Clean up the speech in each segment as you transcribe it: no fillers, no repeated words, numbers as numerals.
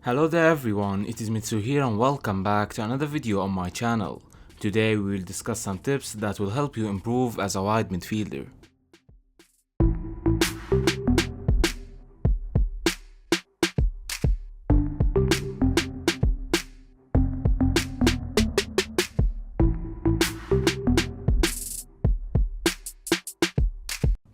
Hello there everyone, it is MITSO here and welcome back to another video on my channel. Today we will discuss some tips that will help you improve as a wide midfielder.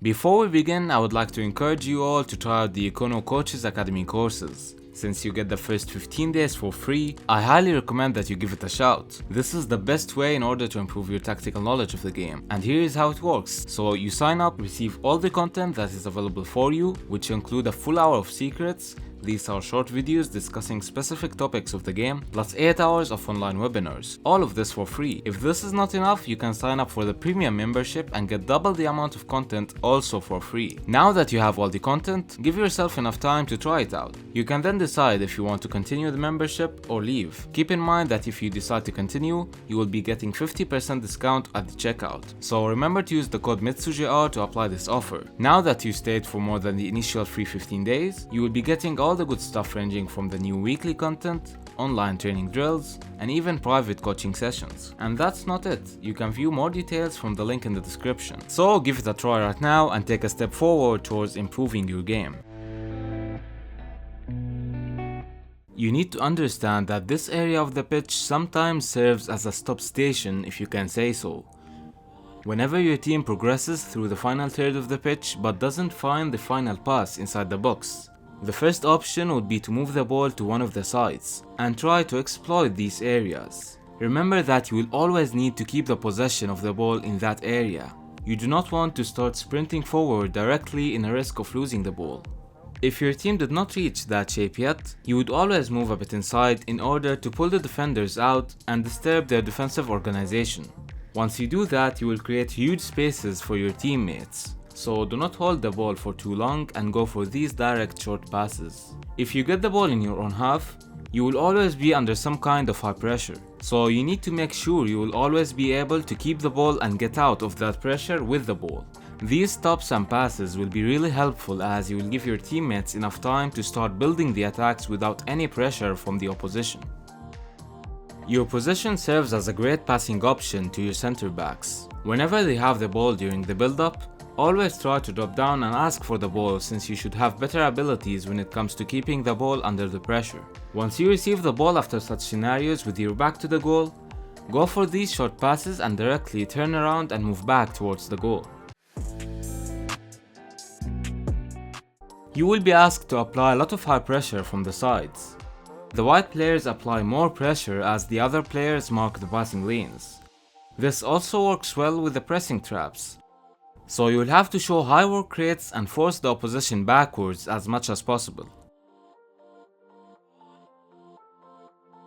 Before we begin, I would like to encourage you all to try out the Econo Coaches Academy courses. Since you get the first 15 days for free, I highly recommend that you give it a shot. This is the best way in order to improve your tactical knowledge of the game. And here is how it works. So you sign up, receive all the content that is available for you, which include a full hour of secrets. These are short videos discussing specific topics of the game, plus 8 hours of online webinars. All of this for free. If this is not enough, you can sign up for the premium membership and get double the amount of content also for free. Now that you have all the content, give yourself enough time to try it out. You can then decide if you want to continue the membership or leave. Keep in mind that if you decide to continue, you will be getting 50% discount at the checkout. So remember to use the code MitsoJR to apply this offer. Now that you stayed for more than the initial free 15 days, you will be getting all the good stuff ranging from the new weekly content, online training drills, and even private coaching sessions. And that's not it, you can view more details from the link in the description. So give it a try right now and take a step forward towards improving your game. You need to understand that this area of the pitch sometimes serves as a stop station, if you can say so. Whenever your team progresses through the final third of the pitch but doesn't find the final pass inside the box, the first option would be to move the ball to one of the sides and try to exploit these areas. Remember that you will always need to keep the possession of the ball in that area. You do not want to start sprinting forward directly in a risk of losing the ball. If your team did not reach that shape yet, you would always move a bit inside in order to pull the defenders out and disturb their defensive organization. Once you do that, you will create huge spaces for your teammates. So do not hold the ball for too long and go for these direct short passes. If you get the ball in your own half, you will always be under some kind of high pressure. So you need to make sure you will always be able to keep the ball and get out of that pressure with the ball. These stops and passes will be really helpful as you will give your teammates enough time to start building the attacks without any pressure from the opposition. Your position serves as a great passing option to your center backs. Whenever they have the ball during the build-up, always try to drop down and ask for the ball, since you should have better abilities when it comes to keeping the ball under the pressure. Once you receive the ball after such scenarios with your back to the goal, go for these short passes and directly turn around and move back towards the goal. You will be asked to apply a lot of high pressure from the sides. The wide players apply more pressure as the other players mark the passing lanes. This also works well with the pressing traps. So you will have to show high work rates and force the opposition backwards as much as possible.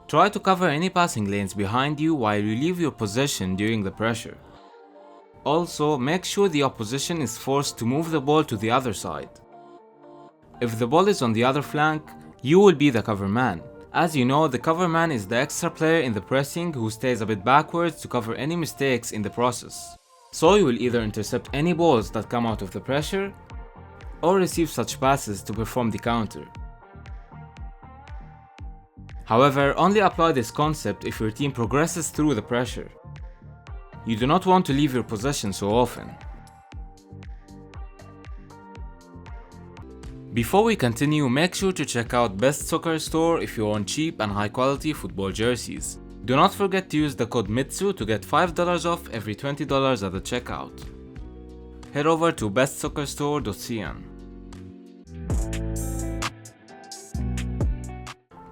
Try to cover any passing lanes behind you while you leave your position during the pressure. Also, make sure the opposition is forced to move the ball to the other side. If the ball is on the other flank, you will be the cover man. As you know, the cover man is the extra player in the pressing who stays a bit backwards to cover any mistakes in the process. So you will either intercept any balls that come out of the pressure, or receive such passes to perform the counter. However, only apply this concept if your team progresses through the pressure. You do not want to leave your possession so often. Before we continue, make sure to check out Best Soccer Store if you want cheap and high quality football jerseys. Do not forget to use the code MITSO to get $5 off every $20 at the checkout. Head over to bestsoccerstore.cn.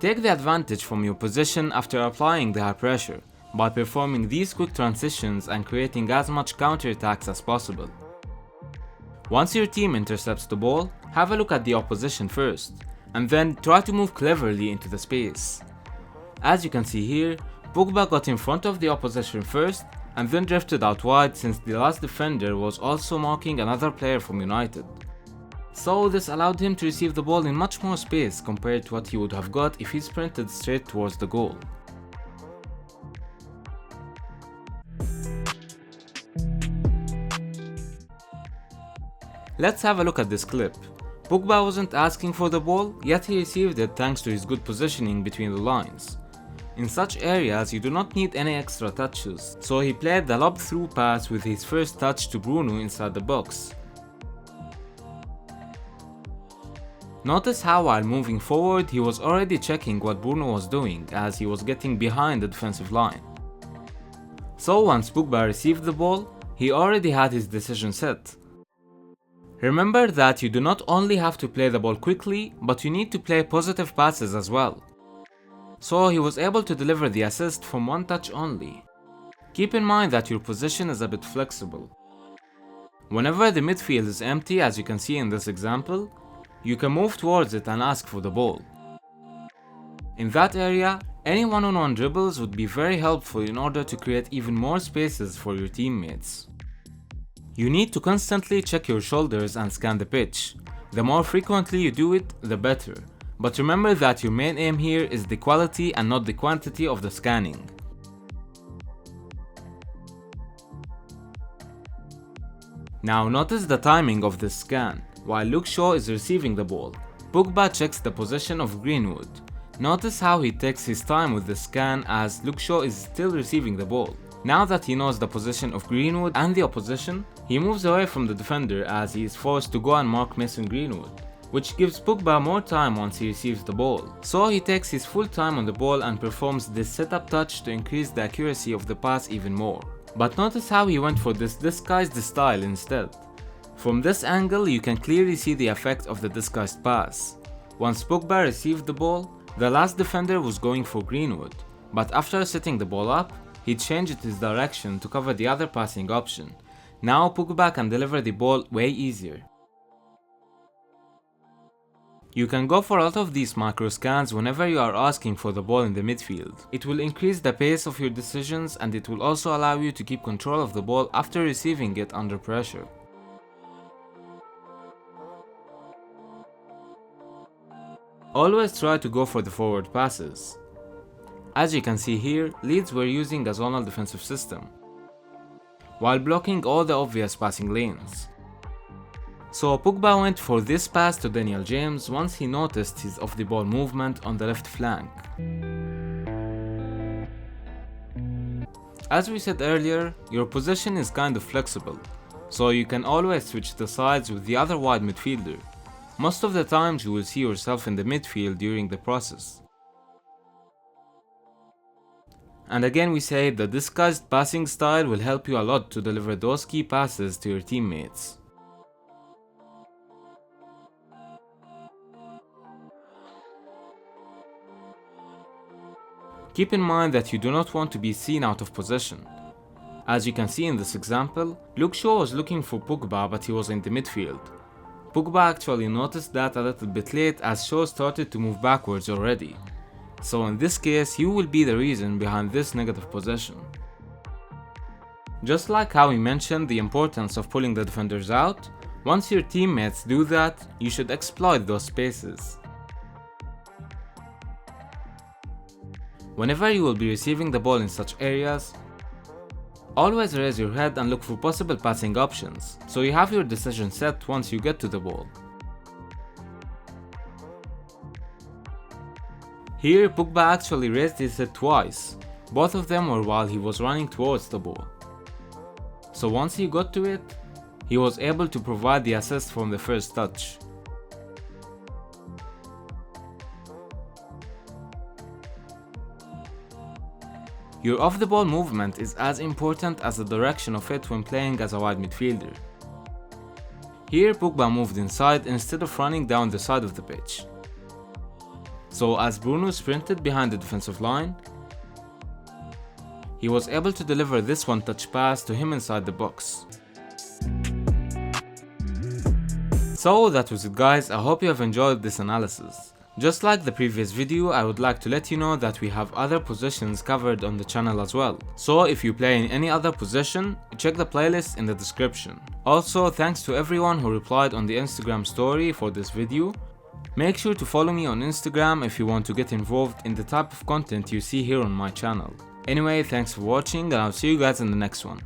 Take the advantage from your position after applying the high pressure by performing these quick transitions and creating as much counterattacks as possible. Once your team intercepts the ball, have a look at the opposition first, and then try to move cleverly into the space. As you can see here, Pogba got in front of the opposition first and then drifted out wide, since the last defender was also marking another player from United. So this allowed him to receive the ball in much more space compared to what he would have got if he sprinted straight towards the goal. Let's have a look at this clip. Pogba wasn't asking for the ball, yet he received it thanks to his good positioning between the lines. In such areas, you do not need any extra touches, so he played the lob-through pass with his first touch to Bruno inside the box. Notice how while moving forward, he was already checking what Bruno was doing as he was getting behind the defensive line. So once Pogba received the ball, he already had his decision set. Remember that you do not only have to play the ball quickly, but you need to play positive passes as well. So he was able to deliver the assist from one touch only. Keep in mind that your position is a bit flexible. Whenever the midfield is empty, as you can see in this example, you can move towards it and ask for the ball. In that area, any one-on-one dribbles would be very helpful in order to create even more spaces for your teammates. You need to constantly check your shoulders and scan the pitch. The more frequently you do it, the better. But remember that your main aim here is the quality and not the quantity of the scanning. Now notice the timing of this scan. While Luke Shaw is receiving the ball, Pogba checks the position of Greenwood. Notice how he takes his time with the scan as Luke Shaw is still receiving the ball. Now that he knows the position of Greenwood and the opposition, he moves away from the defender as he is forced to go and mark Mason Greenwood, which gives Pogba more time once he receives the ball. So he takes his full time on the ball and performs this setup touch to increase the accuracy of the pass even more. But notice how he went for this disguised style instead. From this angle, you can clearly see the effect of the disguised pass. Once Pogba received the ball, the last defender was going for Greenwood, but after setting the ball up, he changed his direction to cover the other passing option. Now Pogba can deliver the ball way easier. You can go for a lot of these macro scans whenever you are asking for the ball in the midfield. It will increase the pace of your decisions and it will also allow you to keep control of the ball after receiving it under pressure. Always try to go for the forward passes. As you can see here, Leeds were using a zonal defensive system, while blocking all the obvious passing lanes. So Pogba went for this pass to Daniel James once he noticed his off-the-ball movement on the left flank. As we said earlier, your position is kind of flexible, so you can always switch the sides with the other wide midfielder. Most of the times you will see yourself in the midfield during the process. And again we say the disguised passing style will help you a lot to deliver those key passes to your teammates. Keep in mind that you do not want to be seen out of position. As you can see in this example, Luke Shaw was looking for Pogba but he was in the midfield. Pogba actually noticed that a little bit late as Shaw started to move backwards already. So in this case, you will be the reason behind this negative possession. Just like how we mentioned the importance of pulling the defenders out, once your teammates do that, you should exploit those spaces. Whenever you will be receiving the ball in such areas, always raise your head and look for possible passing options, so you have your decision set once you get to the ball. Here, Pogba actually raised his head twice. Both of them were while he was running towards the ball. So once he got to it, he was able to provide the assist from the first touch. Your off-the-ball movement is as important as the direction of it when playing as a wide midfielder. Here, Pogba moved inside instead of running down the side of the pitch. So as Bruno sprinted behind the defensive line, he was able to deliver this one-touch pass to him inside the box. So that was it guys, I hope you have enjoyed this analysis. Just like the previous video, I would like to let you know that we have other positions covered on the channel as well. So if you play in any other position, check the playlist in the description. Also, thanks to everyone who replied on the Instagram story for this video. Make sure to follow me on Instagram if you want to get involved in the type of content you see here on my channel. Anyway, thanks for watching and I'll see you guys in the next one.